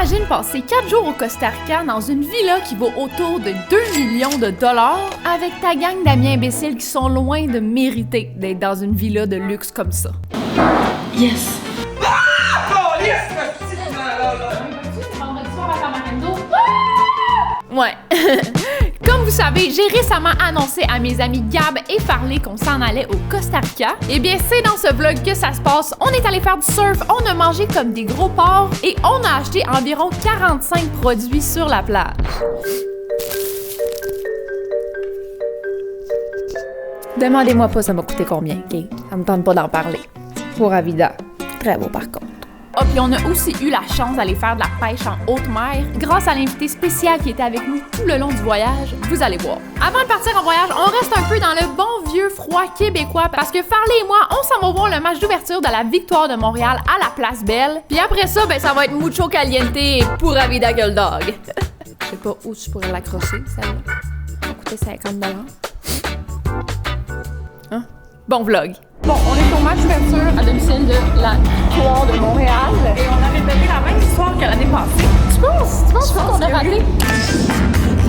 Imagine passer 4 jours au Costa Rica dans une villa qui vaut autour de 2 millions de dollars avec ta gang d'amis imbéciles qui sont loin de mériter d'être dans une villa de luxe comme ça. Yes! Ouais. Comme vous savez, j'ai récemment annoncé à mes amis Gab et Farley qu'on s'en allait au Costa Rica. Eh bien, c'est dans ce vlog que ça se passe. On est allé faire du surf, on a mangé comme des gros porcs et on a acheté environ 45 produits sur la plage. Demandez-moi pas ça m'a coûté combien, ok? Ça me tente pas d'en parler. Pour Avida. Très beau par contre. Ah, puis on a aussi eu la chance d'aller faire de la pêche en haute mer grâce à l'invité spécial qui était avec nous tout le long du voyage. Vous allez voir. Avant de partir en voyage, on reste un peu dans le bon vieux froid québécois parce que Farley et moi, on s'en va voir le match d'ouverture de la Victoire de Montréal à la Place Belle. Puis après ça, ben ça va être mucho caliente pour Avida Gueule Dog. Je sais pas où je pourrais l'accrocher, celle-là. Ça va coûter 50$. Hein? Bon vlog. Bon, on est au match d'ouverture à domicile de la Victoire de Montréal. Et on a répété la même histoire que l'année passée. Tu penses qu'on a raté?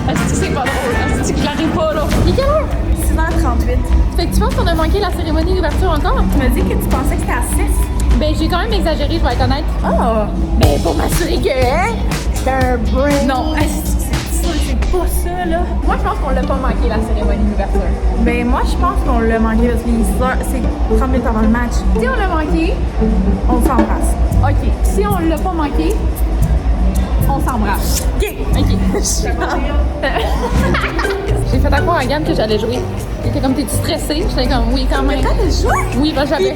Est-ce que c'est pas drôle? Est-ce que j'arrive pas là? Il est quelle heure? 6h38. Fait que tu penses qu'on a manqué la cérémonie d'ouverture encore? Tu m'as dit que tu pensais que c'était à 6. Ben, j'ai quand même exagéré, pour être honnête. Oh! Ben, pour m'assurer que, hein? C'est un brain. Non, c'est pas ça, là. Moi, je pense qu'on l'a pas manqué, la cérémonie d'ouverture. Ben, moi, je pense qu'on l'a manqué parce que c'est 30 minutes avant le match. Si on l'a manqué, On s'embrasse. OK. Si on l'a pas manqué, on s'embrasse. OK! J'ai fait à croire à Gab que j'allais jouer. Il était comme, t'es-tu stressé? J'étais comme, oui, quand même. T'as joué? Oui, ben j'avais.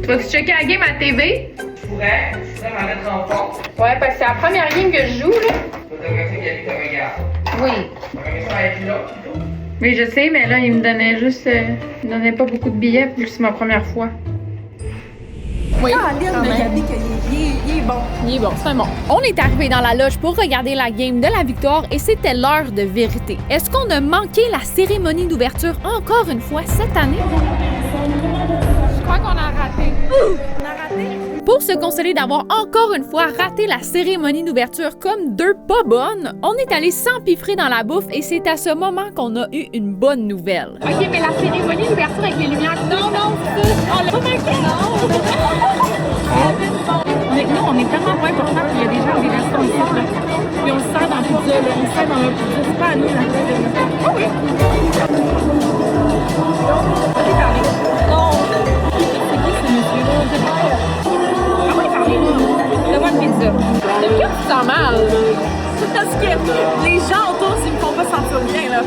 Tu vas-tu checker la game à la TV? Je pourrais m'en mettre en forme. Ouais, parce que c'est la première game que je joue, là. Faut te remercier qu'il a vu ta regard. Oui. T'aurais ça avec l'autre plutôt? Oui, je sais, mais là, il me donnait juste. Il me donnait pas beaucoup de billets, puis c'est ma première fois. Oui. Ah, Lynn m'a dit qu'il est bon. Il est bon, c'est bon. On est arrivé dans la loge pour regarder la game de la victoire et c'était l'heure de vérité. Est-ce qu'on a manqué la cérémonie d'ouverture encore une fois cette année? Je crois qu'on a raté. On a raté? Pour se consoler d'avoir encore une fois raté la cérémonie d'ouverture comme deux pas bonnes, on est allé s'empiffrer dans la bouffe et c'est à ce moment qu'on a eu une bonne nouvelle. OK, mais la cérémonie d'ouverture avec les lumières... Non, on l'a pas manqué! Nous, on est tellement loin pour faire qu'il y a des gens des restaurants ici, là. Puis on se sert dans la pizza, là. On se sert dans la pizza. C'est pas à nous, la pizza. Oh oui! Ok, parlez. Non! C'est qui ce monsieur-là? Ah oui, parlez-moi. Donne-moi une pizza. C'est que tu sens mal? C'est parce que les gens autour, s'ils me font pas sentir bien, là.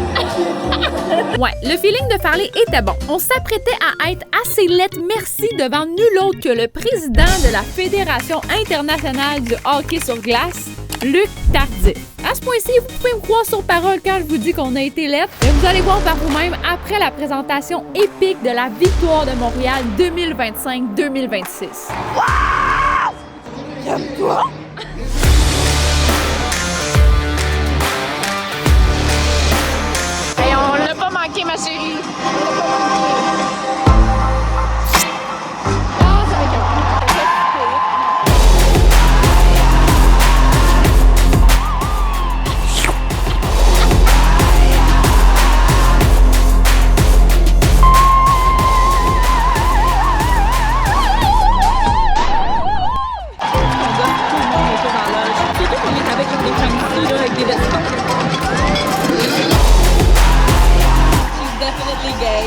Ouais, le feeling de Farley était bon. On s'apprêtait à être assez lettre merci devant nul autre que le président de la Fédération internationale du hockey sur glace, Luc Tardif. À ce point-ci, vous pouvez me croire sur parole quand je vous dis qu'on a été lettre. Et vous allez voir par vous-même après la présentation épique de la Victoire de Montréal 2025-2026. Wow! Calme-toi! Et on l'a pas manqué, ma chérie. She's definitely gay.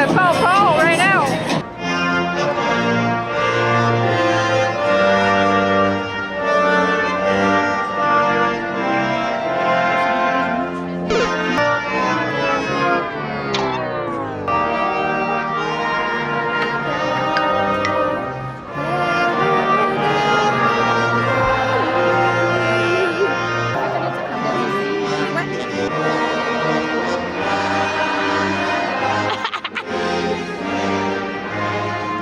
the pow right now!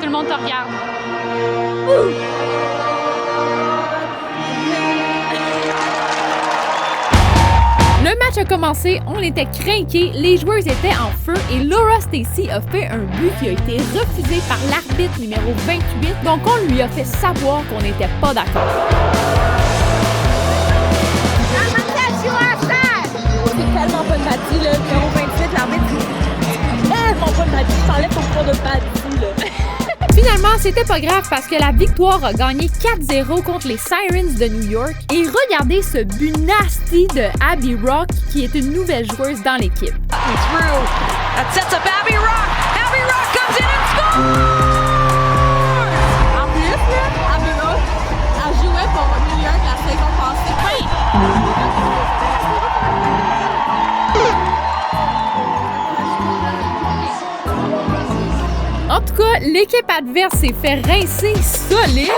Tout le monde te regarde. Le match a commencé, on était crinqués, les joueurs étaient en feu et Laura Stacey a fait un but qui a été refusé par l'arbitre numéro 28, donc on lui a fait savoir qu'on n'était pas d'accord. C'est tellement pas de Maddy, là. Numéro 28, l'arbitre, c'est tellement pas de Maddy. T'enlèves ton cours de Maddy, là. Finalement, c'était pas grave parce que la victoire a gagné 4-0 contre les Sirens de New York. Et regardez ce but nasty de Abby Rock, qui est une nouvelle joueuse dans l'équipe. That sets up Abby Rock. Abby Rock comes in and scores. En plus, là, Abby Rock, elle jouait pour New York la saison passée. Oui! En tout cas, l'équipe adverse s'est fait rincer solide.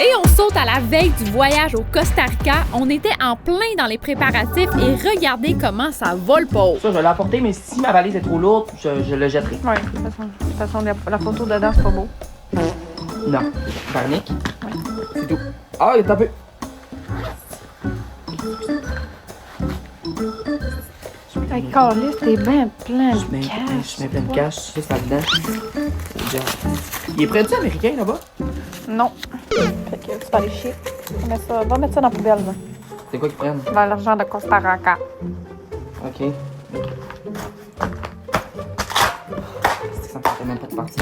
Et on saute à la veille du voyage au Costa Rica. On était en plein dans les préparatifs et regardez comment ça vole pas haut. Ça, je vais l'apporter, mais si ma valise est trop lourde, je le jetterai. Oui, de toute façon, la photo dedans, c'est pas beau. Non. Barnick? Oui. C'est tout. Ah, il est un peu. Hey, Carlis, t'es bien plein Je mets plein de cash juste là-dedans. Il est prêt-tu américain là-bas? Non. Fait que tu vas aller chier. Va mettre ça dans la poubelle, là. C'est quoi qu'ils prennent? Dans l'argent de Costa Rica. Ok. Ça me fait même pas de partie.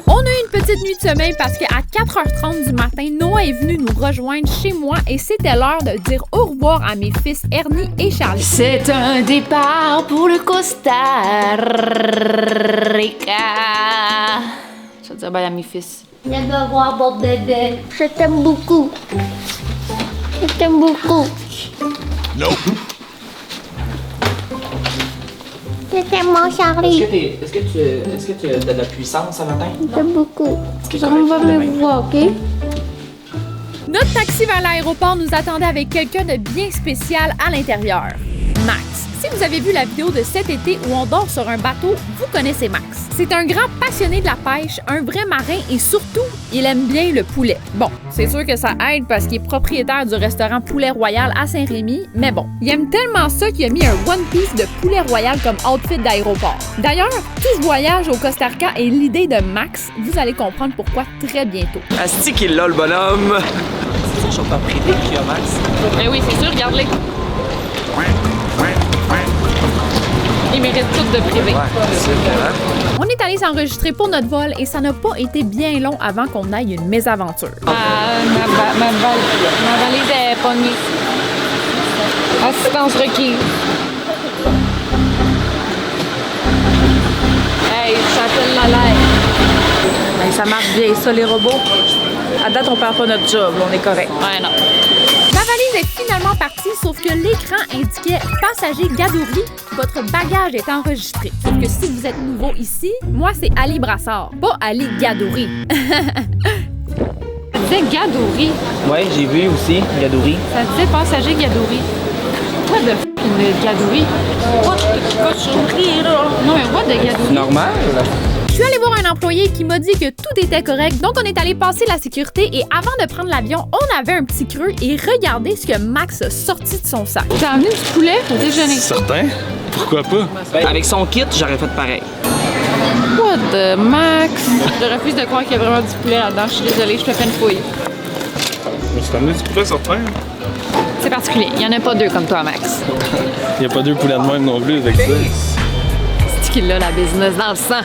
On a eu une petite nuit de sommeil parce qu'à 4h30 du matin, Noah est venu nous rejoindre chez moi et c'était l'heure de dire au revoir à mes fils Ernie et Charlie. C'est un départ pour le Costa Rica. Je vais dire bye à mes fils. Viens me voir, mon bébé. Je t'aime beaucoup. Je t'aime beaucoup. Je t'aime, mon Charlie. Est-ce que tu as de la puissance ce matin? Je t'aime beaucoup. C'est On va correct, me voir, OK? Notre taxi vers l'aéroport nous attendait avec quelqu'un de bien spécial à l'intérieur. Max. Si vous avez vu la vidéo de cet été où on dort sur un bateau, vous connaissez Max. C'est un grand passionné de la pêche, un vrai marin et surtout, il aime bien le poulet. Bon, c'est sûr que ça aide parce qu'il est propriétaire du restaurant Poulet Royal à Saint-Rémy, mais bon, il aime tellement ça qu'il a mis un One Piece de Poulet Royal comme outfit d'aéroport. D'ailleurs, tout ce voyage au Costa Rica est l'idée de Max. Vous allez comprendre pourquoi très bientôt. Asti qu'il est là, le bonhomme! C'est son chauffeur privé qui a Max. Eh oui, c'est sûr, regarde-les. Ils méritent toutes de privé. On est allé s'enregistrer pour notre vol et ça n'a pas été bien long avant qu'on aille une mésaventure. Ma valise est pognée. Assistance requise. Hey, j'appelle la live. Hey, ça marche bien, ça, les robots. À date, on perd pas notre job, là, on est correct. Ouais, non. Ma valise est finalement partie, sauf que l'écran indiquait « Passager Gadouri ». Votre bagage est enregistré. Sauf que si vous êtes nouveau ici, moi, c'est Ali Brassard, pas Ali Gadouri. Ça disait Gadouri. Ouais, j'ai vu aussi, Gadouri. Ça disait passager Gadouri. What the f*** de Gadouri? What the cochonnerie, là? Non, mais what de Gadouri? Normal. Je suis allée voir un employé qui m'a dit que tout était correct, donc on est allé passer la sécurité et avant de prendre l'avion, on avait un petit creux et regardez ce que Max a sorti de son sac. T'as amené du poulet au déjeuner? Certain? Pourquoi pas? Avec son kit, j'aurais fait pareil. What the Max? Je refuse de croire qu'il y a vraiment du poulet là-dedans. Je suis désolée, je te fais une fouille. Mais tu t'as amené du poulet, certain? C'est particulier. Il y en a pas deux comme toi, Max. Il n'y a pas deux poulets de même non plus avec ça. C'est qu'il a la business dans le sang.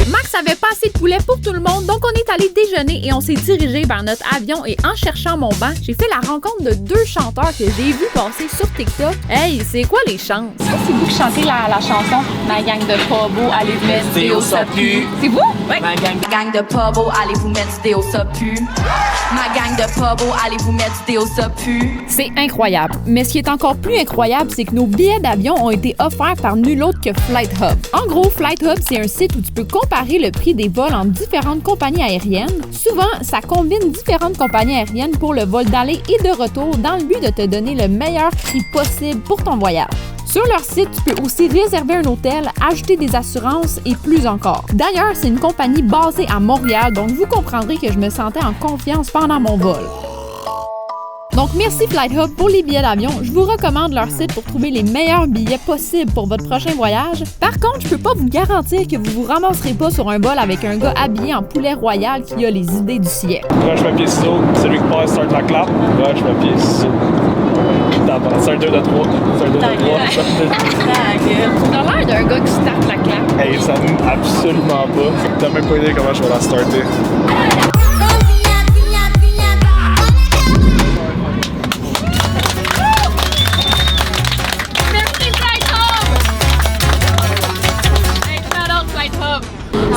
Max avait pas assez de poulet pour tout le monde, donc on est allé déjeuner et on s'est dirigé vers notre avion. Et en cherchant mon banc, j'ai fait la rencontre de 2 chanteurs que j'ai vus passer sur TikTok. Hey, c'est quoi les chances? C'est vous qui chantez la chanson Ma gang de pabos, allez vous mettre du déo, ça pue. C'est vous? Oui. Ma gang de pabos, allez vous mettre du déo, ça pue. Ma gang de pabos, allez vous mettre du déo, ça pue. C'est incroyable. Mais ce qui est encore plus incroyable, c'est que nos billets d'avion ont été offerts par nul autre que Flight Hub. En gros, Flight Hub, c'est un site où tu peux comparer le prix des vols entre différentes compagnies aériennes. Souvent, ça combine différentes compagnies aériennes pour le vol d'aller et de retour dans le but de te donner le meilleur prix possible pour ton voyage. Sur leur site, tu peux aussi réserver un hôtel, ajouter des assurances et plus encore. D'ailleurs, c'est une compagnie basée à Montréal, donc vous comprendrez que je me sentais en confiance pendant mon vol. Donc merci Flight Hub pour les billets d'avion. Je vous recommande leur site pour trouver les meilleurs billets possibles pour votre prochain voyage. Par contre, je peux pas vous garantir que vous vous ramasserez pas sur un vol avec un gars habillé en poulet royal qui a les idées du siècle. Roche, papier, ciseaux. Celui qui passe, start la clap. Roche, papier, ciseaux. C'est un 2 de 3. C'est un 2 de 3. T'as l'air d'un gars qui starte la clap. Hey, ça m'aime absolument pas. T'as même pas idée comment je vais la starter.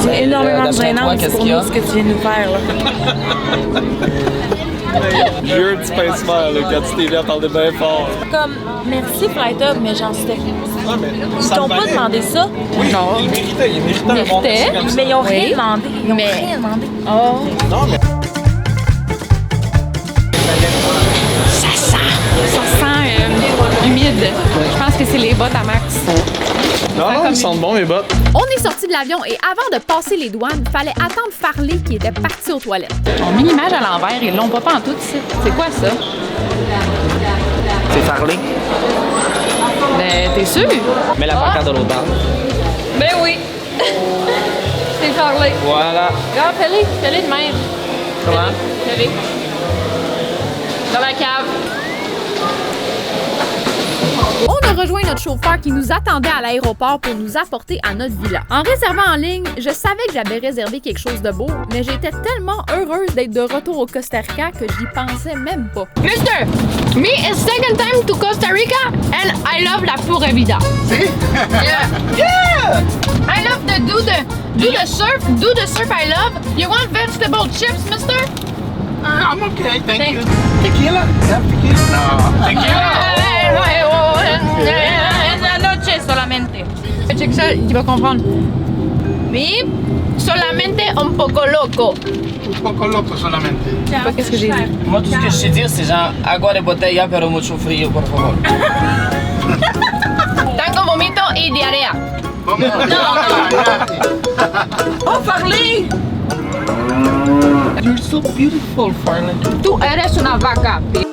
C'est énormément gênant pour nous ce que tu viens de nous faire. Là. J'ai eu un petit pincement là, quand tu t'es vu à parler bien fort. Comme, merci Flight Hub, mais genre, c'était. Ah, mais Ils t'ont pas demandé ça? Oui, non. Ils méritaient un monde comme ça. Mais ils ont rien demandé. Ils ont rien demandé. Oh. Non, mais. Ça sent humide. Je pense que c'est les bottes à Max. Non, ils sentent bon, mes bottes. On est sorti de l'avion et avant de passer les douanes, fallait attendre Farley qui était parti aux toilettes. On met l'image à l'envers, ils l'ont pas en tout ici. C'est quoi ça? C'est Farley. Ben, t'es sûr? Mets la pancarte de l'autre bord. Ben oui! C'est Farley. Voilà. Regarde, fais-le de même. Comment? Fais-le. Dans la cave. On a rejoint notre chauffeur qui nous attendait à l'aéroport pour nous apporter à notre villa. En réservant en ligne, je savais que j'avais réservé quelque chose de beau, mais j'étais tellement heureuse d'être de retour au Costa Rica que j'y pensais même pas. Mister, me is second time to Costa Rica and I love la pura vida. Yeah. Yeah! I love the do the surf I love. You want vegetable chips, mister? I'm okay, thank you. Tequila? Yeah, tequila? No. Tequila? Esa noche solamente. Check ça, il va comprendre. Oui, solamente un poco loco. Un poco loco solamente. Je sais pas qu'est-ce que j'ai dit. Moi, tout ce que je sais dire, c'est genre agua de botella pero mucho frío, por favor. Tango, vomito y diarrea. Oh, Farley! You're so beautiful, Farley. Tú eres una vaca, bitch.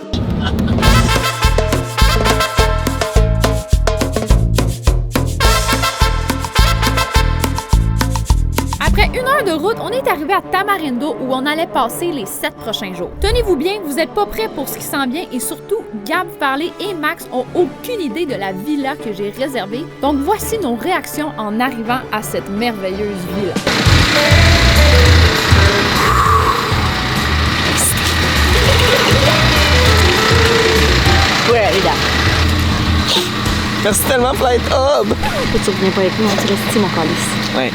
Après 1 heure de route, on est arrivé à Tamarindo où on allait passer les 7 prochains jours. Tenez-vous bien, vous n'êtes pas prêts pour ce qui s'en vient et surtout, Gab, Farley et Max ont aucune idée de la villa que j'ai réservée. Donc voici nos réactions en arrivant à cette merveilleuse villa. Merci tellement, Flight Hub! Pourquoi tu reviens pas avec nous? On te reste ici, mon calice. Ouais.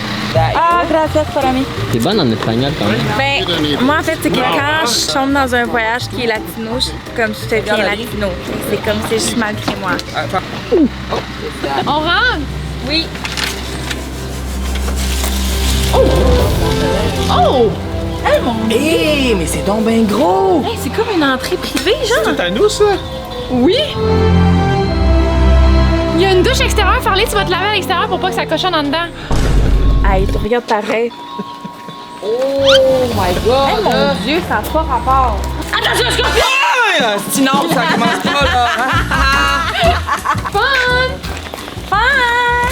Ah, gracias, para mí. T'es bonne en espagnol quand même. Ben, moi, en fait, c'est que quand je tombe dans un voyage qui est latino, comme je deviens latino. C'est comme si je suis malgré moi. On rentre? Oui. Oh! Hey, mon Dieu! Hé, mais c'est donc ben gros! Hey, c'est comme une entrée privée, genre. C'est à nous, ça? Oui! Il y a une douche extérieure, Farley, tu vas te laver à l'extérieur pour pas que ça cochonne en dedans. Hey, tu regardes pareil. Oh my god! Hey, mon Dieu, ça n'a pas rapport. Attention, scorpion! Sinon, ça commence pas, là. Fun!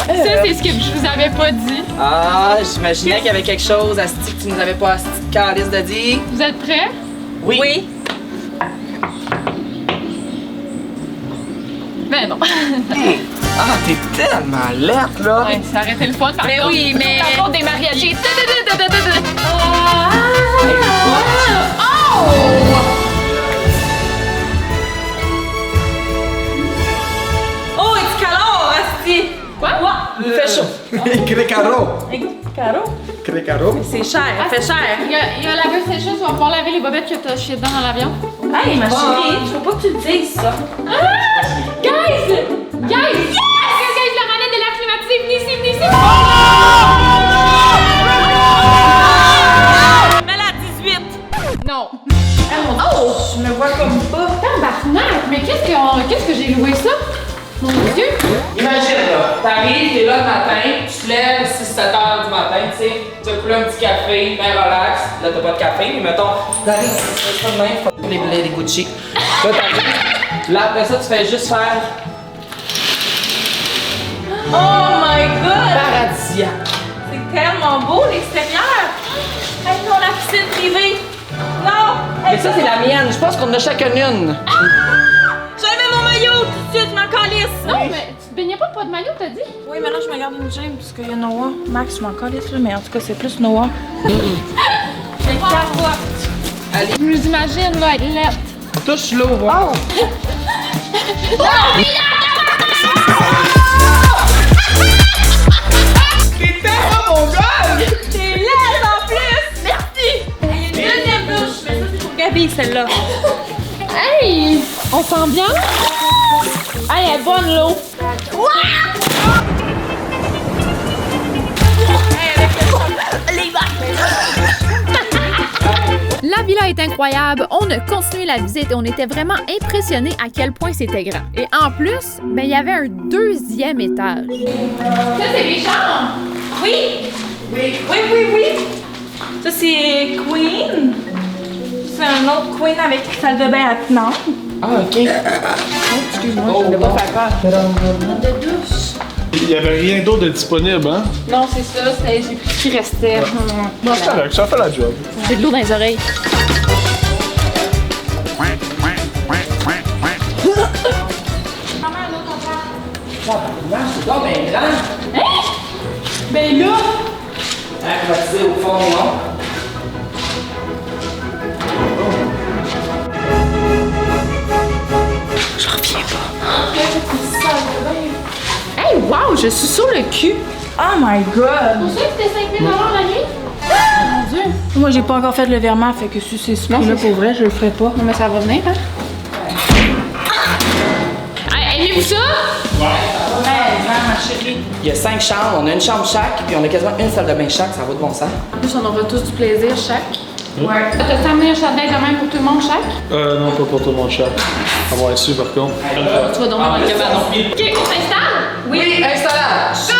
Ça, c'est ce que je vous avais pas dit. Ah, j'imaginais qu'il y avait quelque chose à ce que tu nous avais pas à ce calice de dire. Vous êtes prêts? Oui. Oui. Ben non. Ah, t'es tellement laite, là! Ouais, ça aurait été le fun, par Mais contre. oui, mais- La faute des mariagis. Oh, it's calor, asti! Quoi? Il fait chaud. Crecaro. Caro? Crecaro. C'est cher, il fait cher. Il y a la laveuse sécheuse, tu vas pouvoir laver les bobettes que t'as chiées dedans dans l'avion. Hey, ma chérie, je veux pas que tu le dises, ça. Guys! La manette de l'air climatisé, venez ici, venez ici! Mets-la à 18. Non! Oh, je me vois comme pas. Tabarnak! Mais qu'est-ce que j'ai loué ça? Mon Dieu! Imagine, là, t'arrives, t'es là le matin, tu te lèves 6-7 heures du matin, tu sais, tu as coulé un petit café, ben relax, là t'as pas de café, mais mettons, t'arrives, tu fais ça de même, fuck les Gucci. Là t'arrives, là après ça tu fais juste faire Oh my god! paradisiaque. C'est tellement beau l'extérieur! Hey, non, la piscine privée! Non! Mais ça c'est la mienne, je pense qu'on en a chacune une. J'avais mon maillot tout de suite, je m'en calisse! Non, mais tu te baignais pas de maillot, t'as dit? Oui, maintenant je me garde une gym parce qu'il y a Noah. Max, je m'en calisse là, mais en tout cas, c'est plus Noah. J'ai carotte! Je nous imagine, là, être lettre. Touche l'eau, voir. T'es tellement mon gars! T'es laide en plus! Merci! Une deuxième douche, mais ça c'est pour Gabi celle-là. Hey! On sent bien? Hey, elle est bonne l'eau! La villa est incroyable, on a continué la visite et on était vraiment impressionnés à quel point c'était grand. Et en plus, ben il y avait un deuxième étage. Ça, c'est les chambres! Oui! Oui! Ça c'est Queen. C'est un autre Queen avec salle de bain attenante. Ah, ok. Excuse-moi, je voulais pas faire peur. De douche. Il y avait rien d'autre de disponible, hein? Non, c'est ça, j'ai pris ce qui restait. Non, c'est correct, ça fait la job. J'ai de l'eau dans les oreilles. C'est donc bien grand. Ben là! Accroché au fond, non? Je reviens pas. Hey, wow, je suis sur le cul! Oh my god! Pour ça que c'était 5 000 la nuit? Mon Dieu! Moi j'ai pas encore fait le virement, fait que si c'est ce prix-là pour vrai, je le ferai pas. Non, mais ça va venir, hein? Hey, aimez-vous ça? Ma chérie. Il y a 5 chambres, on a une chambre chaque, puis on a quasiment une salle de bain chaque, ça vaut de bon sens. En plus, on aura tous du plaisir chaque. Ouais. T'as amené un chandail de même pour tout le monde chaque? Non, pas pour tout le monde, chat. On va su par contre. Tu vas dormir dans le cabanon. OK, on s'installe? Oui, installable! Go!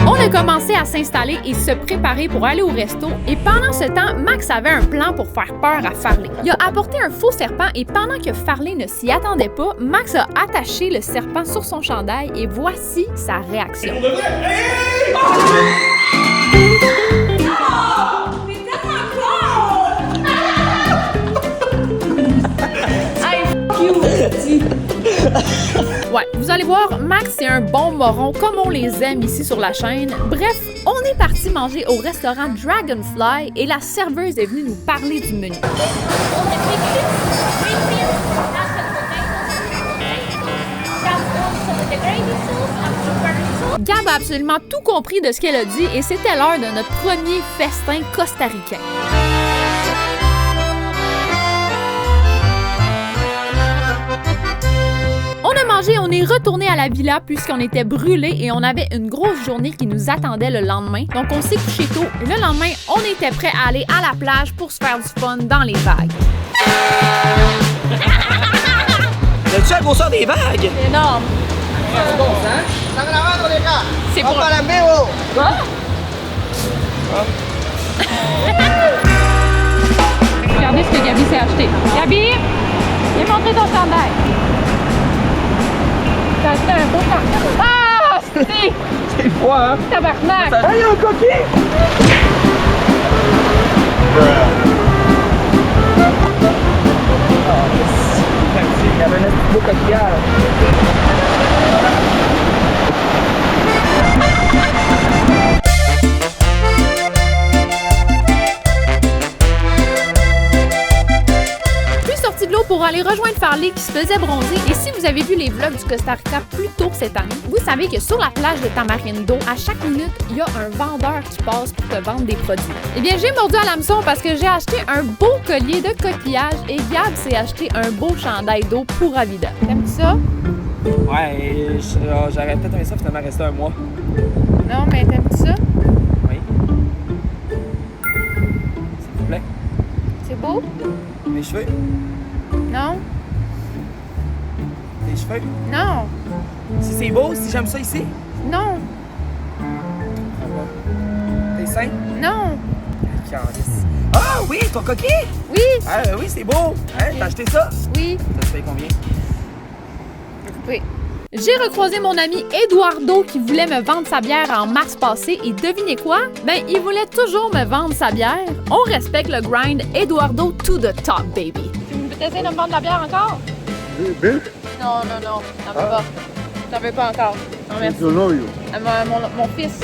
On a commencé à s'installer et se préparer pour aller au resto et pendant ce temps, Max avait un plan pour faire peur à Farley. Il a apporté un faux serpent et pendant que Farley ne s'y attendait pas, Max a attaché le serpent sur son chandail et voici sa réaction. Ouais, vous allez voir, Max, c'est un bon moron comme on les aime ici sur la chaîne. Bref, on est parti manger au restaurant Dragonfly et la serveuse est venue nous parler du menu. Gab a absolument tout compris de ce qu'elle a dit et c'était l'heure de notre premier festin costaricain. On a mangé, on est retourné à la villa puisqu'on était brûlés et on avait une grosse journée qui nous attendait le lendemain. Donc on s'est couché tôt et le lendemain, on était prêt à aller à la plage pour se faire du fun dans les vagues. As-tu la grosseur des vagues? Énorme. C'est bon, hein? C'est pour... Quoi? Regardez ce que Gabi s'est acheté. Gabi, viens montrer ton chandail. T'as acheté un beau chandail. Ah! C'est quoi, hein? Tabarnak! Ah, il y a un coquille! coquillage. Pour aller rejoindre Farley qui se faisait bronzer. Et si vous avez vu les vlogs du Costa Rica plus tôt cette année, vous savez que sur la plage de Tamarindo, à chaque minute, il y a un vendeur qui passe pour te vendre des produits. Eh bien, j'ai mordu à l'hameçon parce que j'ai acheté un beau collier de coquillages et Gab s'est acheté un beau chandail d'eau Pura Vida. T'aimes ça? Ouais, j'aurais peut-être aimé ça finalement rester un mois. Non, mais t'aimes ça? Oui. S'il vous plaît. C'est beau? Mes cheveux? Non. Tes cheveux? Non. Si c'est beau, si j'aime ça ici? Non. Tes seins? Non. Ah oui, ton coquille? Oui. Ah oui, c'est beau. Hein, t'as acheté ça? Oui. T'as payé combien? Oui. J'ai recroisé mon ami Eduardo qui voulait me vendre sa bière en mars passé et devinez quoi? Ben, il voulait toujours me vendre sa bière. On respecte le grind Eduardo to the top, baby. Tu peux essayer de me vendre la bière encore? Non, t'en veux pas. T'en veux pas encore. Non, merci. Mon fils.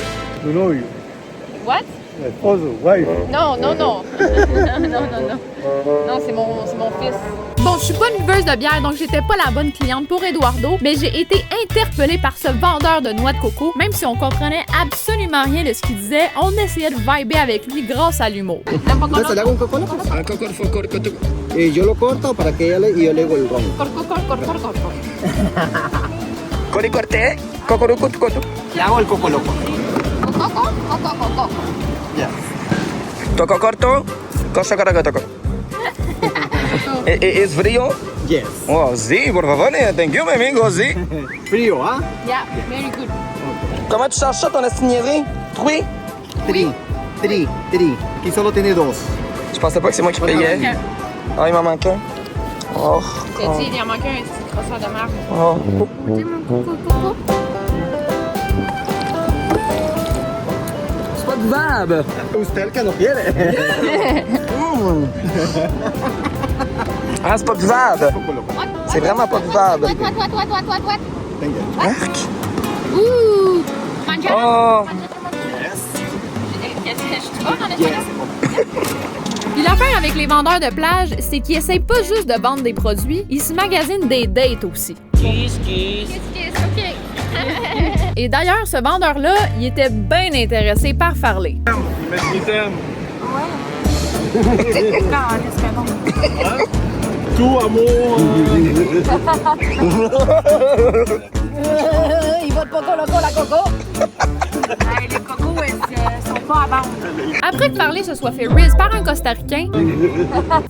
What? Non. Non, c'est mon fils. Bon, je suis pas une buveuse de bière, donc j'étais pas la bonne cliente pour Eduardo, mais j'ai été interpellée par ce vendeur de noix de coco. Même si on comprenait absolument rien de ce qu'il disait, on essayait de vibrer avec lui grâce à l'humour. Entonces le hago un coconut. Y yo lo corto para que ella y yo le hago el ron. Cori corté, cocorucutucotu. Le hago el coco loco. Yeah. Toco corto, cosa caracotoco. ¿Es frío? Yes. Oh, sí, por favor, thank you, mi amigo, sí. Frío, ¿ah? Yeah, very good. Comment tu cherches ça, ton estignerie? Tri? Tri. Aquí solo tiene dos. Je pensais pas que c'est moi qui payais. Ah, il m'en manque un. Oh. T'as dit, il en manque un petit croissant de marbre. Oh. C'est mon coco. C'est pas de vibe. Usted que no quiere. Ah, c'est pas buvable. C'est vraiment pas buvable. Arc. Ouh! Mangia? Oh! Puis l'affaire avec les vendeurs de plage, c'est qu'ils essayent pas juste de vendre des produits, ils se magasinent des dates aussi. Kiss, OK. Et d'ailleurs, ce vendeur-là, il était bien intéressé par Farley. Il met des thèmes. Tout amour. Il va de poco loco la coco. Les cocos, sont pas à vendre. Après que Farley se soit fait riz par un Costaricain,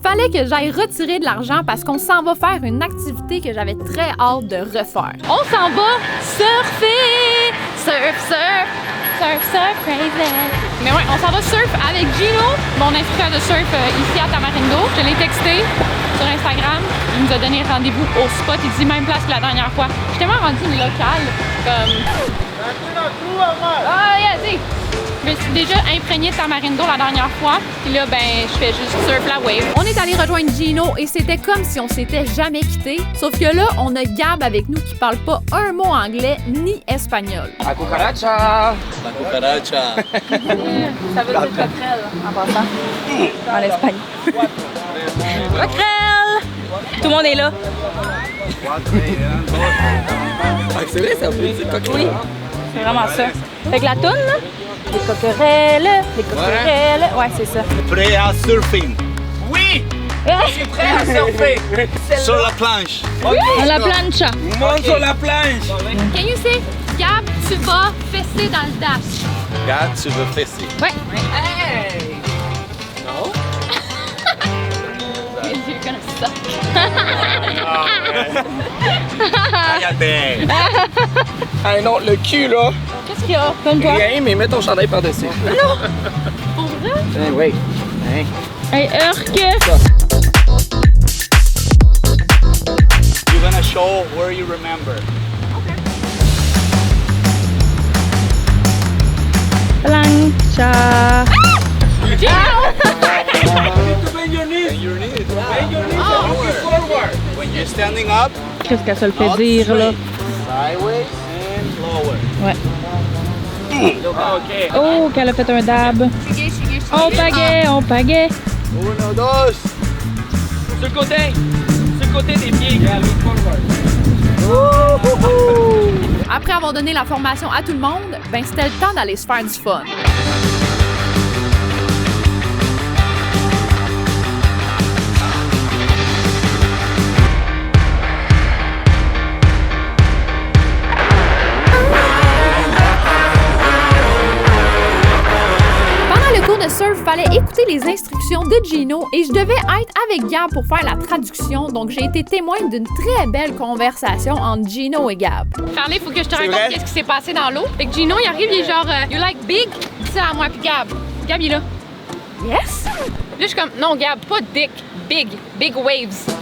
fallait que j'aille retirer de l'argent parce qu'on s'en va faire une activité que j'avais très hâte de refaire. On s'en va surfer! Surf, crazy! Mais ouais, on s'en va surf avec Gino, mon instructeur de surf ici à Tamarindo. Je l'ai texté sur Instagram. Il nous a donné rendez-vous au spot. Il dit même place que la dernière fois. J'étais tellement rendue une locale, comme... Ah, yeah, si! Je me suis déjà imprégnée de Tamarindo la dernière fois. Puis là, ben, je fais juste surf la wave. On est allé rejoindre Gino et c'était comme si on s'était jamais quitté. Sauf que là, on a Gab avec nous qui parle pas un mot anglais ni espagnol. La cucaracha! La cucaracha. Ça veut dire coquerelle, en passant. En Espagne. Coquerelle! Tout le monde est là. C'est vrai, ça veut dire coquerelle. Oui, c'est vraiment ça. Fait que la toune, là, les coquerelles. Ouais, c'est ça. Prêt à surfing. Oui! Je suis prêt à surfer! Sur la planche. À la plancha. Monte sur la planche! Can you say, Gab, tu vas fesser dans le dash? Regarde, tu veux fesser. Ouais. Hey! Non? You're gonna suck. Cállate. Hey non, le cul là! Qu'est-ce qu'il y a? Comme toi? Rien, mais mets ton chandail par-dessus. Non! Pour vrai? Eh oui. Hein? Hey, Urk! You're gonna show where you remember. Plancha! You need to bend your knees. Bend your knees. Bend your knees and looking forward. When You're standing up. Qu'est-ce qu'elle se le fait Not dire, là? straight. Sideways and lower. Ouais. OK. Oh, qu'elle a fait un dab. On pagaie. Uno, dos. Sur le côté des pieds. Après avoir donné la formation à tout le monde, ben c'était le temps d'aller se faire du fun. De surf, fallait écouter les instructions de Gino et je devais être avec Gab pour faire la traduction, donc j'ai été témoin d'une très belle conversation entre Gino et Gab. Charlie, il faut que je te raconte qu'est-ce qui s'est passé dans l'eau. Fait que Gino, il arrive, il est genre, you like big? Dis ça à moi, puis Gab. Gab, il est là. Yes? Là, je suis comme, non, Gab, pas dick, big waves.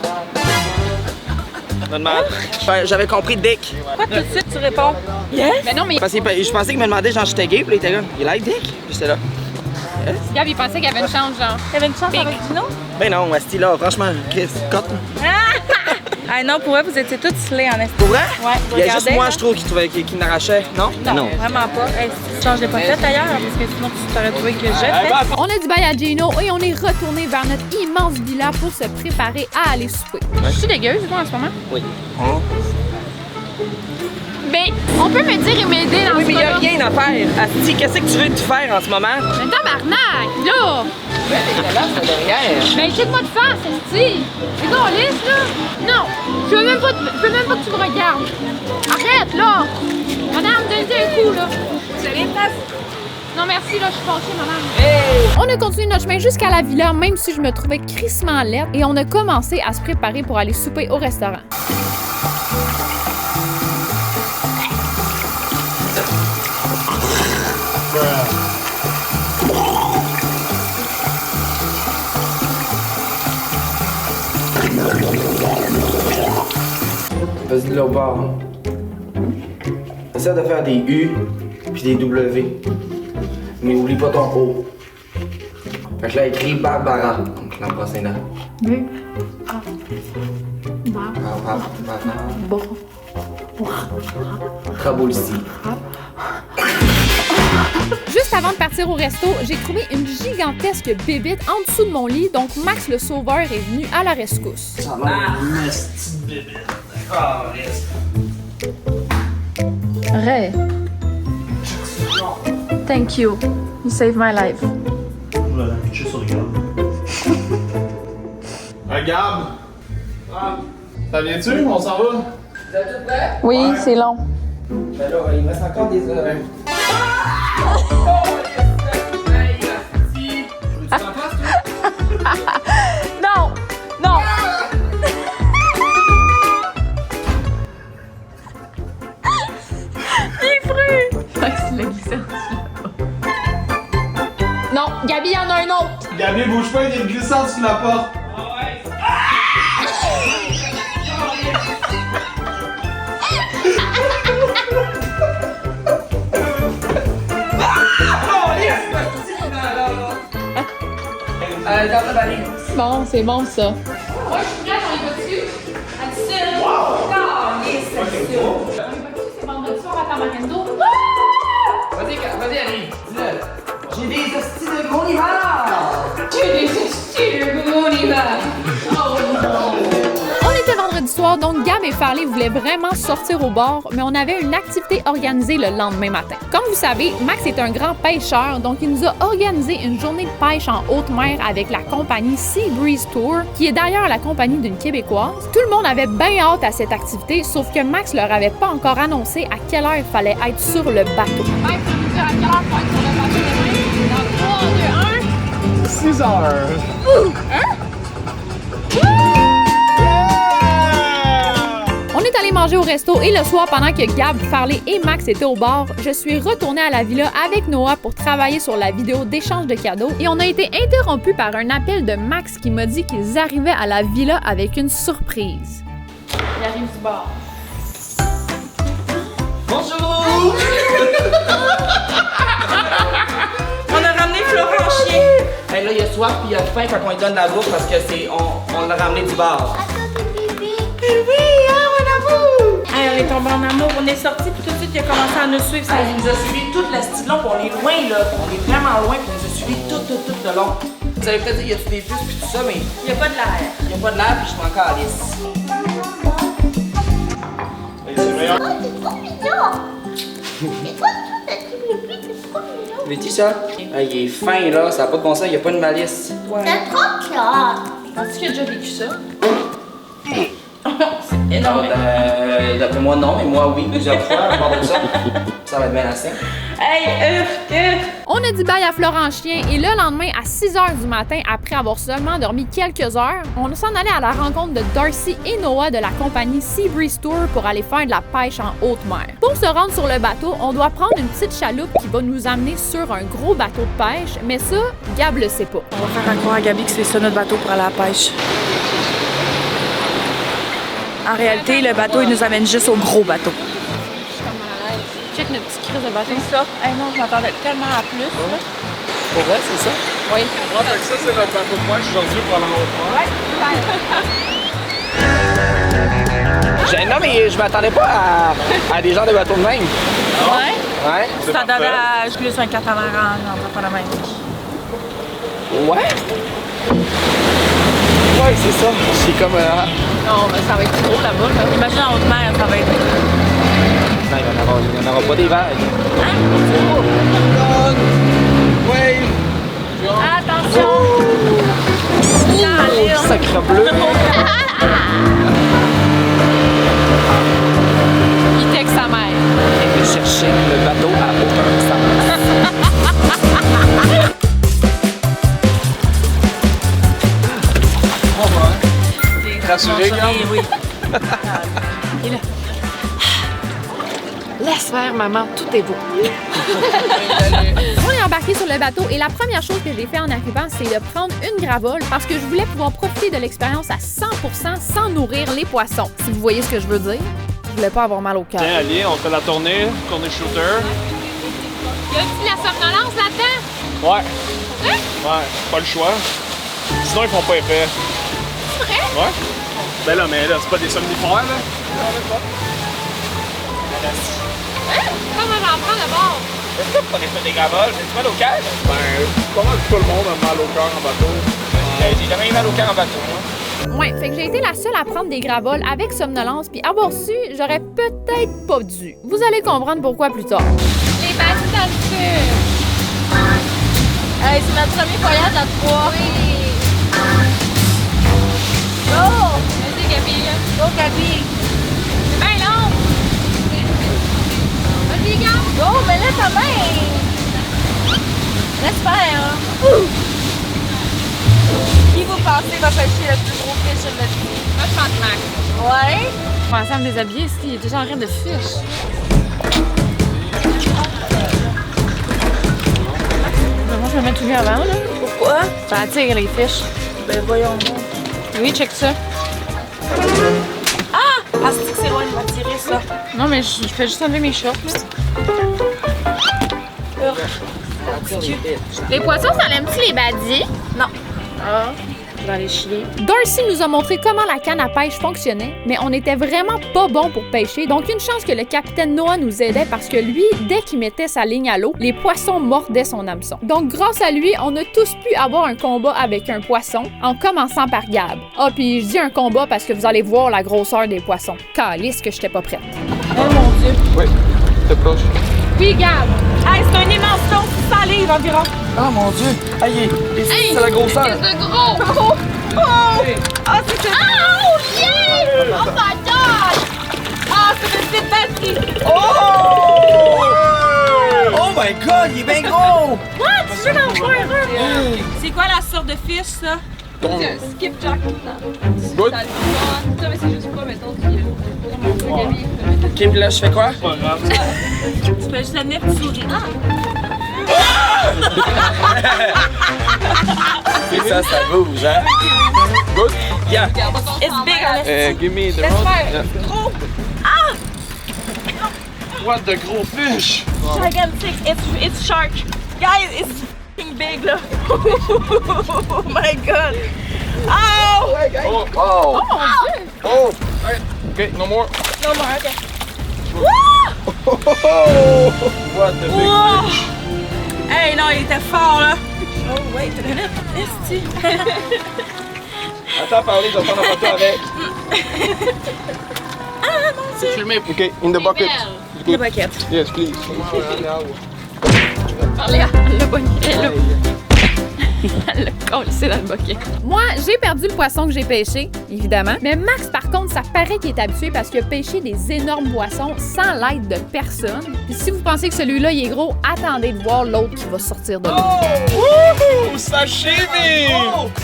J'avais compris Dick. Pourquoi tout de suite tu réponds? Yes? Mais non, mais Parce que je pensais qu'il me demandait, genre, j'étais gay, puis là, il était là. You like Dick? Puis j'étais là. Gab, il pensait qu'il y avait une chance, genre. T'avais une chance Big. avec Gino? Ben non, Asti, là, franchement, Chris, cote. Ah non, pour vrai, vous étiez toutes slay en estime. Pour vrai? Ouais, Il y a juste moi, je trouve, qui n'arrachait, non? Non, vraiment pas. Hey, si tu changes de pochette d'ailleurs, parce que sinon tu t'aurais trouvé que j'ai fait. On a dit bye à Gino et on est retourné vers notre immense villa pour se préparer à aller souper. Je suis dégueuse, moi, en ce moment? Oui. Ben, on peut me dire et m'aider dans Oui, ce mais il n'y a cas-là. rien à faire. Asti, qu'est-ce que tu veux te faire en ce moment? Mais tabarnak, là! Ben, t'es là, c'est derrière. Ben, jette-moi de face, esti! C'est qu'on lisse, là! Non! Je veux même pas que tu me regardes! Arrête, là! Madame, donne-lui un coup, là! Vous avez une place? Non, merci, là, je suis fâchée, madame. Hey! On a continué notre chemin jusqu'à la villa, même si je me trouvais crissement laide, et on a commencé à se préparer pour aller souper au restaurant. Vas-y de l'autre bord. Essaie de faire des U puis des W. Mais oublie pas ton O. Fait que là, écris Barbara. Donc l'an prochain là. Oui. Ah. Bon. Raboulsi. Juste avant de partir au resto, j'ai trouvé une gigantesque bébite en dessous de mon lit, donc Max le sauveur est venu à la rescousse. Ça va une petite bébête. Ah, yes. Ray. Thank you. You saved my life. Voilà, je suis sur Gab. Gab! Ça vient-tu? On s'en va? Vous êtes tout prêts? Oui, Ouais. c'est long. Ben là, il me reste encore des heures. Non! Non! Il est fru! Max l'a glissé en dessous là-bas. Non, Gabi, il y en a un autre! Gabi, bouge pas, il est glissant sous la porte. Bon, c'est bon ça. Moi, je suis prête, on y va dessus. À dessus. Wow! C'est vendredi soir à Tamarendo. Vas-y, allez, dis-le. J'ai des hosties de gros nivards! J'ai des estis de Gooniva. Oh non! On était vendredi soir, donc Gab et Farley voulaient vraiment sortir au bord, mais on avait une activité organisée le lendemain matin. Comme vous savez, Max est un grand pêcheur, donc il nous a organisé une journée de pêche en haute mer avec la compagnie Sea Breeze Tour, qui est d'ailleurs la compagnie d'une Québécoise. Tout le monde avait bien hâte à cette activité, sauf que Max leur avait pas encore annoncé à quelle heure il fallait être sur le bateau. Mike, tu peux me dire à quelle heure faut être sur le bateau demain? Dans 3, 2, 1. 6 heures. On est allé manger au resto et le soir, pendant que Gab, Farley et Max étaient au bar, je suis retournée à la villa avec Noah pour travailler sur la vidéo d'échange de cadeaux et on a été interrompu par un appel de Max qui m'a dit qu'ils arrivaient à la villa avec une surprise. Il arrive du bar. Bonjour! On a ramené Florent en chien. Hey, là, il a soif puis il a faim quand on lui donne la bouffe parce que on l'a ramené du bar. Attends, pipi. Oui, hein, mon amour! Hey, on est tombés en amour, on est sortis, puis tout de suite, il a commencé à nous suivre. Ça, il nous a suivis tout le style long, puis on est loin, là. On est vraiment loin, puis il nous a suivis tout le long. Vous allez peut-être dire, y a-tu des puces, puis tout ça, mais. Il y a pas de l'air. Il y a pas de l'air, puis je suis encore à lisse. Mais ça? Ah, il est fin là, ça n'a pas de bon sens, il n'y a pas de malice. C'est trop clair. Penses-tu qu'il a déjà vécu ça? C'est énorme. D'après moi, non, mais moi, oui, plusieurs fois, à part de ça. Ça va être bien assez. Hey, On a dit bye à Florent Chien et le lendemain, à 6h du matin, après avoir seulement dormi quelques heures, on s'en allait à la rencontre de Darcy et Noah de la compagnie Seabreeze Tour pour aller faire de la pêche en haute mer. Pour se rendre sur le bateau, on doit prendre une petite chaloupe qui va nous amener sur un gros bateau de pêche, mais ça, Gab le sait pas. On va faire croire à Gabi que c'est ça notre bateau pour aller à la pêche. En réalité, le bateau, il nous amène juste au gros bateau. Check notre petit crise de bateau. C'est ça. Hey non, je m'attendais tellement à plus. Là. Pour vrai, c'est ça? Oui. Ouais, fait que ça, c'est notre bateau de pêche aujourd'hui pour aller en haute mer. Non, mais je m'attendais pas à des gens de bateau de même. Ouais? Ouais? Ça donne à juste un catamaran, non, pas la même. Ouais? Ouais, c'est ça. C'est comme... Non, mais ça va être gros là-bas. Là. Imagine en haute mer, ça va être... Non, il n'y en aura pas des vagues. Hein? Ouais! Attention! Oh, sacre bleu! Il texte sa mère. Elle veut chercher le bateau à aucun sens. Rassuré, Gab? Oui. Et là. Laisse faire, maman, tout est beau. On est embarqué sur le bateau et la première chose que j'ai fait en arrivant, c'est de prendre une gravole parce que je voulais pouvoir profiter de l'expérience à 100% sans nourrir les poissons. Si vous voyez ce que je veux dire, je voulais pas avoir mal au cœur. Tiens, Ali, on fait la tournée shooter. Y a-t-il la somnolence là-dedans? Ouais. Ouais, pas le choix. Sinon, ils font pas effet. C'est vrai? Ouais. Ben là, mais là, c'est pas des somnifères, là. Comment on en prend d'abord? Est-ce que pour fait des gravoles, j'ai mal au cœur? Ben, pas mal tout le monde a mal au cœur en bateau. J'ai jamais eu mal au cœur en bateau, moi. Ouais, fait que j'ai été la seule à prendre des gravoles avec somnolence, puis avoir su, j'aurais peut-être pas dû. Vous allez comprendre pourquoi plus tard. Les bâtis dans le sud. Hey, c'est notre premier voyage à 3. Oui. Go! Vas-y, Gabi. Go, Gabi! C'est bien long. Vas-y, Gab. Go, mais là, ta main! Laisse faire, hein? Qui vous pensez va pêcher le plus gros fish de notre vie? Moi, je pense Max. Ouais? Je pensais à me déshabiller ici. Il est déjà en train de fiche. Moi, je me mets tout nu avant, là. Pourquoi? Ça attire les fiches. Ben, voyons donc. Oui, check ça. Ah! Ah, c'est que c'est loin de m'attirer, ça. Non, mais je fais juste enlever mes shorts, là. Les poissons, ça l'aime-tu les badis? Non. Ah, je vais aller chier. Darcy nous a montré comment la canne à pêche fonctionnait, mais on n'était vraiment pas bon pour pêcher, donc une chance que le capitaine Noah nous aidait parce que lui, dès qu'il mettait sa ligne à l'eau, les poissons mordaient son hameçon. Donc grâce à lui, on a tous pu avoir un combat avec un poisson, en commençant par Gab. Ah, puis je dis un combat parce que vous allez voir la grosseur des poissons. Calisse que j'étais pas prête. Oh mon Dieu. Oui, t'es proche. Oui, Gab! Hey, c'est un immense ton, 600 livres environ. Oh mon Dieu! Aïe, Hey, c'est la grosseur! qu'est-ce de gros! Oh! Oh! Ah, c'est que... Oh, yeah! Oh my god! Ah, c'est une petite batterie. Oh! Oh my god, il est bien gros! What? Tu veux l'en voir un? C'est quoi la sorte de fish, ça? Donc, Skipjack. good. Ça, mais c'est juste pas, mettons, Gabi. Ok, puis là, je fais quoi? Pas grave. Tu peux juste tenir et sourire. Et ça bouge, hein? Good. Yeah! It's big on it. Give me the Laisse rod. faire. Gros. Ah! What the gros fish? Gigantic. It's shark. Guys, it's f***ing big, là. Oh my god. Oh! Oh! Oh! Oh! Okay, no more. No more, ok. What the big Wow! fish? Hey, non, il était fort, là. Oh, wait a minute. Esti. Attends, parler, je vais prendre la photo avec. Ah, mon Dieu. Filmé. Okay, in the bucket. Le bucket. Yes, please. Parlez à le bonnet, le collé dans le bucket. Moi, j'ai perdu le poisson que j'ai pêché, évidemment. Mais Max, par contre, ça paraît qu'il est habitué parce qu'il a pêché des énormes poissons sans l'aide de personne. Puis si vous pensez que celui-là, il est gros, attendez de voir l'autre qui va sortir de l'eau. Woohoo! Sashimi!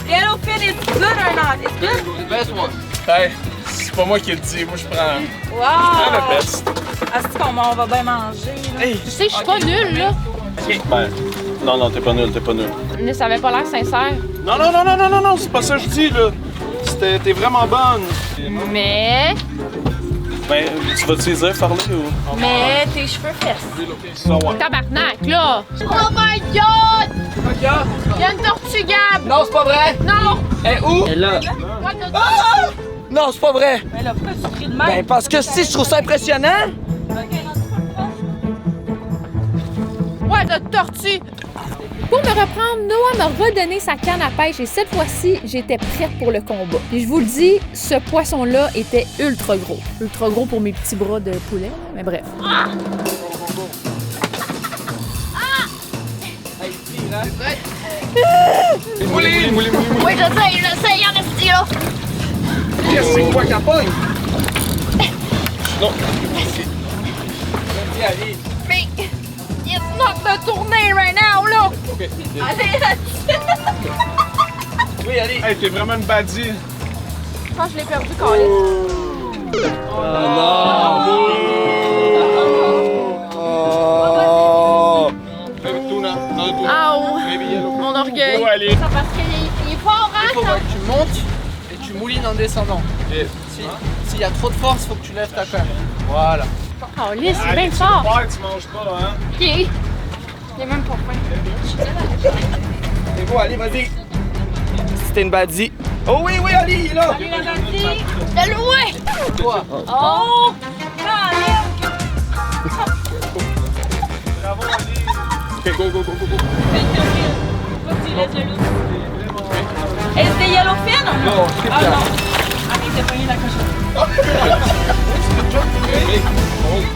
Yellowfin is good or not? It's good? The best one. Hey, c'est pas moi qui le dis, moi je prends Wow! le best. Ah, c'est qu'on va bien manger, là. Hey! Tu sais, je suis pas nulle, là. Ok. Ben, non, t'es pas nul, t'es pas nul. Mais ça avait pas l'air sincère. Non, c'est pas ça que je dis, là. T'es vraiment bonne. Mais... Ben, tu vas-te dire parler ou? Mais tes cheveux fesses. Tabarnak, là! Oh my God! Il y a une tortue, Gab! Non, c'est pas vrai! Non! Eh, où? Elle est là. What the... Non, c'est pas vrai! Mais là, pourquoi tu cries de même? Ben, parce que si, je trouve ça impressionnant! What the tortue! Pour me reprendre, Noah m'a redonné sa canne à pêche et cette fois-ci, j'étais prête pour le combat. Et je vous le dis, ce poisson-là était ultra gros. Ultra gros pour mes petits bras de poulet, mais bref. Ah! Mouli! Oui, je sais, il y en a ce là! Qu'est-ce que c'est quoi qu'elle pogne? Non. Mais... It's not de tourner right now, là! Ok. Allez, Oui, allez. Hey, t'es vraiment une baddie. je pense que je l'ai perdu, Carlis. Ow! Mon orgueil. Oh, allez. C'est parce qu'il est fort, hein? Il faut que tu montes et tu moulines en descendant. S'il y a trop de force, faut que tu lèves ta canne. Voilà. Carlis, c'est bien Tu fort. pars, tu manges pas, hein? Ok. Il est même pas faim. C'est bon, allez, vas-y. C'était une baddie. Oh oui, allez, il est là. Allez, la bandit. De loin! Toi. Oh! Bravo, Ali. Ok, go. Faut que tu laisses le loup. Est-ce des yellowfin ou non? Non, c'est Ah bien. non. Allez, t'es pogné la cochonne.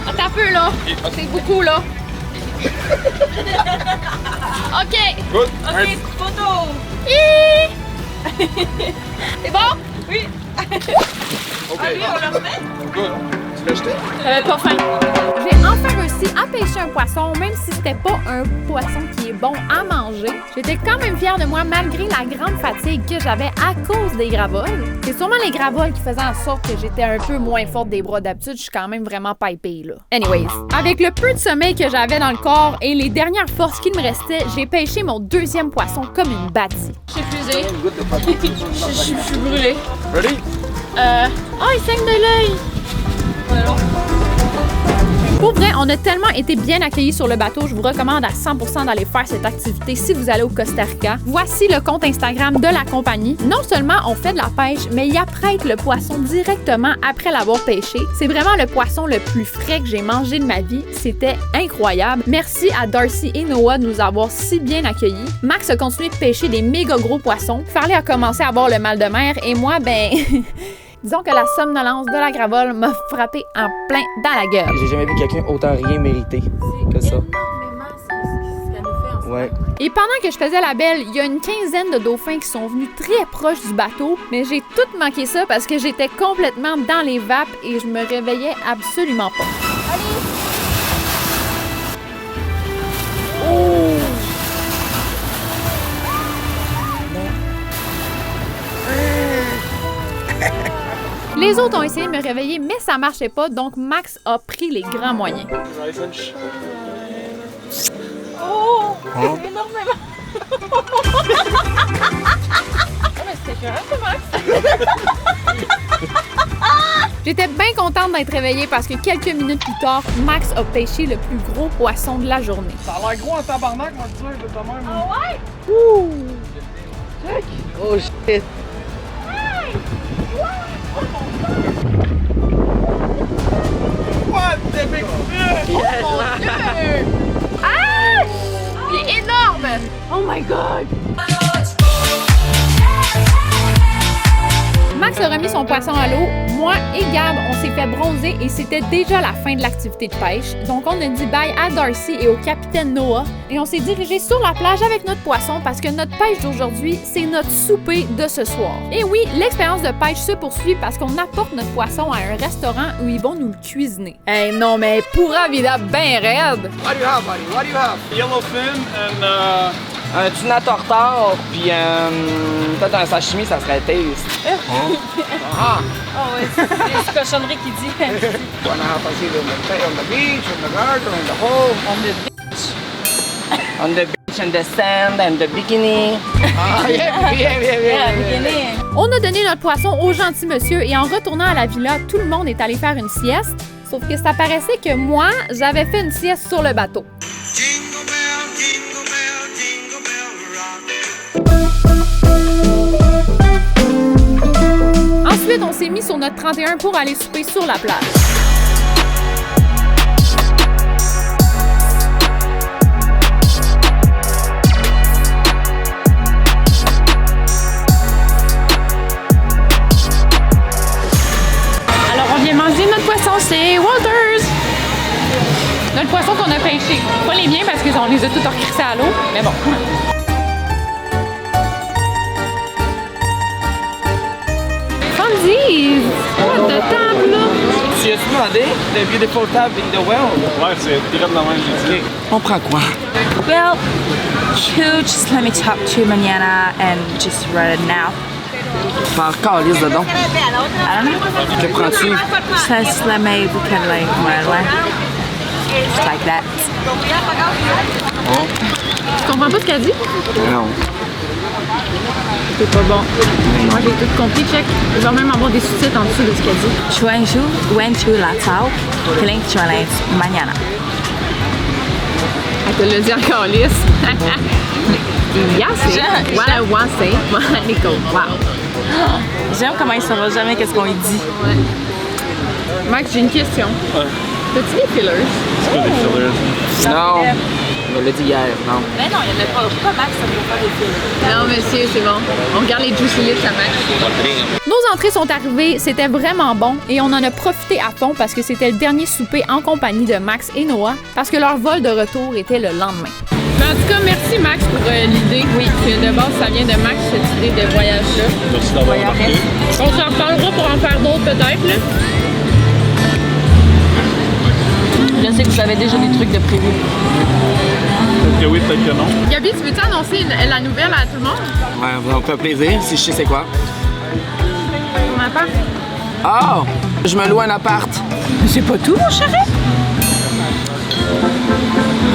Attends un peu, là. C'est beaucoup, là. OK. Good. Ok, photo. Hi! C'est bon? Oui. Ok. Ah oui, on le remet? Good. Tu l'as jeté? J'avais pas faim. J'ai enfin réussi à pêcher un poisson, même si c'était pas un poisson qui est bon à manger. J'étais quand même fière de moi malgré la grande fatigue que j'avais à cause des gravoles. C'est sûrement les gravoles qui faisaient en sorte que j'étais un peu moins forte des bras d'habitude. Je suis quand même vraiment pas épée, là. Anyways, avec le peu de sommeil que j'avais dans le corps et les dernières forces qu'il me restait, j'ai pêché mon deuxième poisson comme une bâtie. Je suis épuisée. Je suis brûlée. Ready? Oh, il saigne de l'œil. Pour vrai, on a tellement été bien accueillis sur le bateau, je vous recommande à 100% d'aller faire cette activité si vous allez au Costa Rica. Voici le compte Instagram de la compagnie. Non seulement on fait de la pêche, mais ils apprêtent le poisson directement après l'avoir pêché. C'est vraiment le poisson le plus frais que j'ai mangé de ma vie. C'était incroyable. Merci à Darcy et Noah de nous avoir si bien accueillis. Max a continué de pêcher des méga gros poissons. Farley a commencé à avoir le mal de mer et moi, ben... Disons que la somnolence de la gravole m'a frappé en plein dans la gueule. J'ai jamais vu quelqu'un autant rien mériter que ça. Ouais. Et pendant que je faisais la belle, il y a une quinzaine de dauphins qui sont venus très proches du bateau, mais j'ai tout manqué ça parce que j'étais complètement dans les vapes et je me réveillais absolument pas. Les autres ont essayé de me réveiller, mais ça marchait pas, donc Max a pris les grands moyens. Oh! Énormément! Oh, mais c'était écœurant, ça, Max! J'étais bien contente d'être réveillée parce que quelques minutes plus tard, Max a pêché le plus gros poisson de la journée. Ça a l'air gros en tabarnak, moi, tu sais, de ta même. Ah ouais? Oh shit. my god! Max a remis son poisson à l'eau. Moi et Gab, on s'est fait bronzer et c'était déjà la fin de l'activité de pêche. Donc, on a dit bye à Darcy et au capitaine Noah. Et on s'est dirigé sur la plage avec notre poisson parce que notre pêche d'aujourd'hui, c'est notre souper de ce soir. Et oui, l'expérience de pêche se poursuit parce qu'on apporte notre poisson à un restaurant où ils vont nous le cuisiner. Hey, non, mais pura vida ben raide! What do you have, buddy? What do you have? Yellowfin and Un tuna tartare, puis peut-être un sashimi, ça serait taste. Oh ouais, c'est une cochonnerie qui dit. Wanna have a sit on the beach, on the garden, on the home. On the beach and the sand and the bikini. Ah, yeah. On a donné notre poisson au gentil monsieur et en retournant à la villa, tout le monde est allé faire une sieste. Sauf que ça paraissait que moi, j'avais fait une sieste sur le bateau. Ensuite, on s'est mis sur notre 31 pour aller souper sur la plage. Alors, on vient manger notre poisson, c'est Walters! Notre poisson qu'on a pêché. Pas les miens parce qu'on les a tous recrissés à l'eau, mais bon. Fondies! What the table, là? Tu as-tu demandé the beautiful tab in the world? ouais, c'est direct dans la main, j'ai dit. On prend quoi? Well, you just let me talk to Manana and just write it now. Par calice dedans. I don't know. Que prends-tu? Just let me can like just like that. Tu comprends pas ce qu'elle dit? Non. C'est pas bon. Moi, j'ai tout compris, check. Il va même avoir des sous-titres en dessous de ce qu'elle dit. Chuanju went to Latao, killing Chuanite Manana. Elle te l'a dit en calice. Yes, what I want to say. Nico, wow. J'aime comment il saura jamais qu'est-ce qu'on lui dit. Max, j'ai une question. T'as-tu des fillers? C'est pas des fillers. Non. On l'a dit hier, non. Mais non, il y en a pas. Pourquoi Max, ça ne peut pas des fillers? Non, monsieur, c'est bon. On regarde les juicy lips à Max. Nos entrées sont arrivées, c'était vraiment bon et on en a profité à fond parce que c'était le dernier souper en compagnie de Max et Noah parce que leur vol de retour était le lendemain. Mais en tout cas, merci Max pour l'idée. Oui, de base, ça vient de Max, cette idée de voyage-là. Merci d'avoir embarqué. On s'en reparlera pour en faire d'autres peut-être, là. Je sais que vous avez déjà des trucs de prévu. Peut-être que oui, peut-être que non. Gabi, tu veux-tu annoncer la nouvelle à tout le monde? Ouais, ça me fait plaisir si je sais c'est quoi. On n'a pas? Ah! Je me loue un appart. C'est pas tout, mon chéri?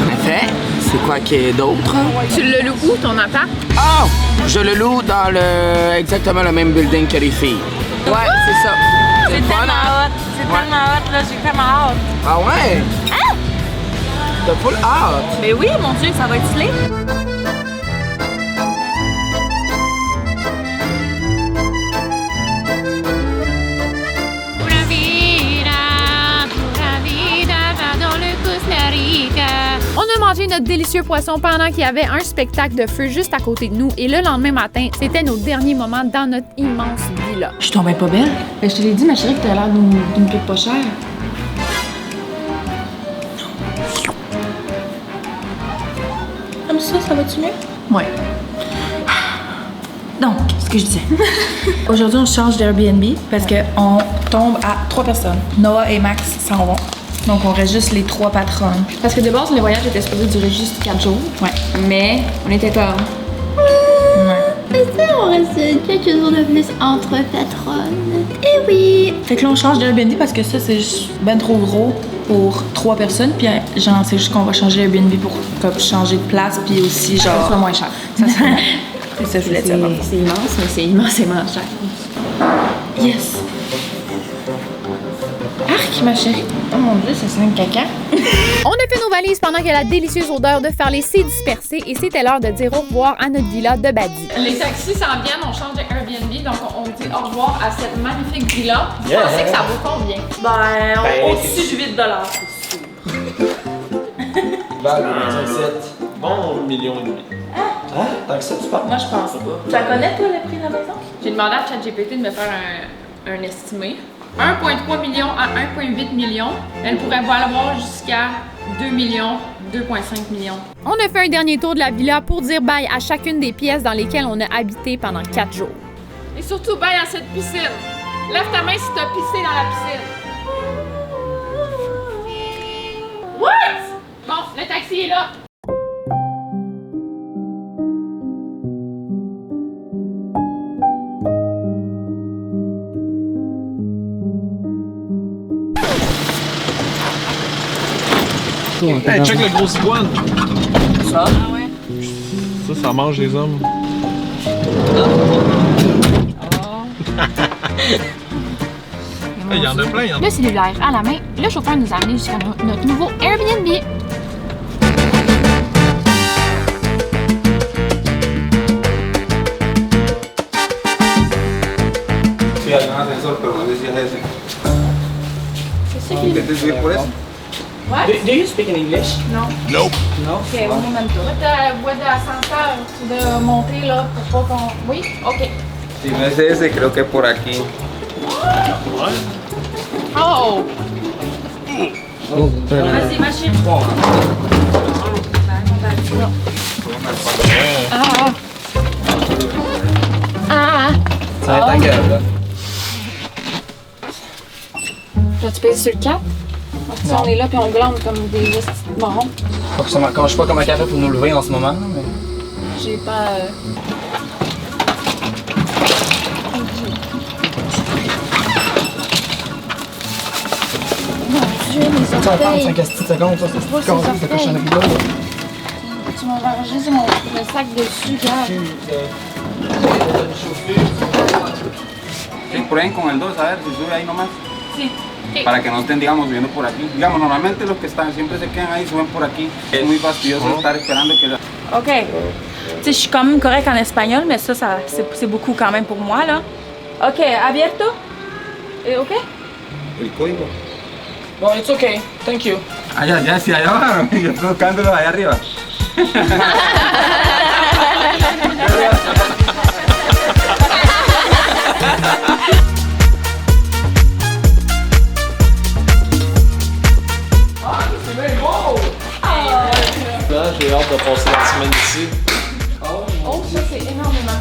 En effet, c'est quoi qu'il y a d'autre? Tu le loues où, ton appart? Ah! Je le loue dans exactement le même building que les filles. Ouais, c'est ça. C'est le fun, tellement hein? hot. C'est tellement hot, là. J'ai tellement hâte. Ah ouais? Hein? T'as full hâte. Mais oui, mon Dieu, ça va être stylé. On a mangé notre délicieux poisson pendant qu'il y avait un spectacle de feu juste à côté de nous et le lendemain matin, c'était nos derniers moments dans notre immense villa. Je suis tombée pas belle. Ben, je te l'ai dit, ma chérie, que t'as l'air d'une pute pas chère. Comme ça va-tu mieux? Ouais. Donc, ce que je disais. Aujourd'hui, on change d'Airbnb parce qu'on tombe à 3 personnes. Noah et Max s'en vont. Donc, on reste juste les 3 patronnes. Parce que de base, le voyage était supposé durer juste 4 jours. Ouais. Mais on était comme... Mais ça, on reste quelques jours de plus entre patronnes. Eh oui! Fait que là, on change d'Airbnb parce que ça, c'est juste ben trop gros pour 3 personnes. Puis, genre, c'est juste qu'on va changer d'Airbnb pour comme, changer de place. Puis aussi, genre. Ça soit moins cher. Ça soit... c'est ça, je voulais dire. C'est immense, mais c'est immensément cher. Yes! Arc, ma chérie! Oh mon Dieu, ça sent le caca! On a fait nos valises pendant que la délicieuse odeur de farler s'est dispersée et c'était l'heure de dire au revoir à notre villa de Badi. Les taxis s'en viennent, on change de Airbnb, donc on dit au revoir à cette magnifique villa. Vous pensez que ça vaut combien? Ben, au-dessus de 8 c'est sûr. Bon, 1,5 million. Hein? Tant que ça, tu parles? Moi, je pense pas. Tu la connais, toi, le prix de la maison? J'ai demandé à ChatGPT de me faire un estimé. 1,3 million à 1,8 million. Elle pourrait valoir jusqu'à 2 millions, 2,5 millions. On a fait un dernier tour de la villa pour dire bye à chacune des pièces dans lesquelles on a habité pendant 4 jours. Et surtout bye à cette piscine. Lève ta main si t'as pissé dans la piscine. What? Bon, le taxi est là. Hey, check le gros iguane! Ça? Ah ouais? Ça mange les hommes. Il y en a plein, Le cellulaire à la main, le chauffeur nous a amené jusqu'à notre nouveau Airbnb. Sí, hay un ascensor, pero no sé si es ese. ¿Qué te subir por eso? What? Do you speak in English? Non. Nope. No? Ok, un momento. Ta voie d'ascenseur, de monter là, pour pas qu'on... Oui? Ok. Si no es ese, creo que es por aquí. Oh! Vas-y, ma chérie. Ça va être ta gueule, là. Là, tu payes sur le 4? Si on est là puis on glande comme des marrons. Faut que ça marche. Je sais pas comment elle fait pour nous lever en ce moment, mais. J'ai pas. Mon Dieu, mes Ça va prendre orteils. 5 secondes, ça, c'est Ouais, con, c'est cette cochonnerie-là. Tu m'as enregistré le sac dessus, gars. Sí, prueben con el 2, a ver si sube ahí nomás. Sí. Para que no estén, digamos, subiendo por aquí. Digamos, normalmente los que están siempre se quedan ahí, suben por aquí. Es muy fastidioso estar esperando que la... OK. Tu sais, je suis quand même correcte en espagnol, mais ça c'est beaucoup quand même pour moi, là. OK, abierto? OK? El código. Bon, it's okay. Thank you. Allá, ya, sí, allá abajo. Yo estoy buscándolo allá arriba. J'ai hâte de passer la semaine ici. Oh, ça, c'est énormément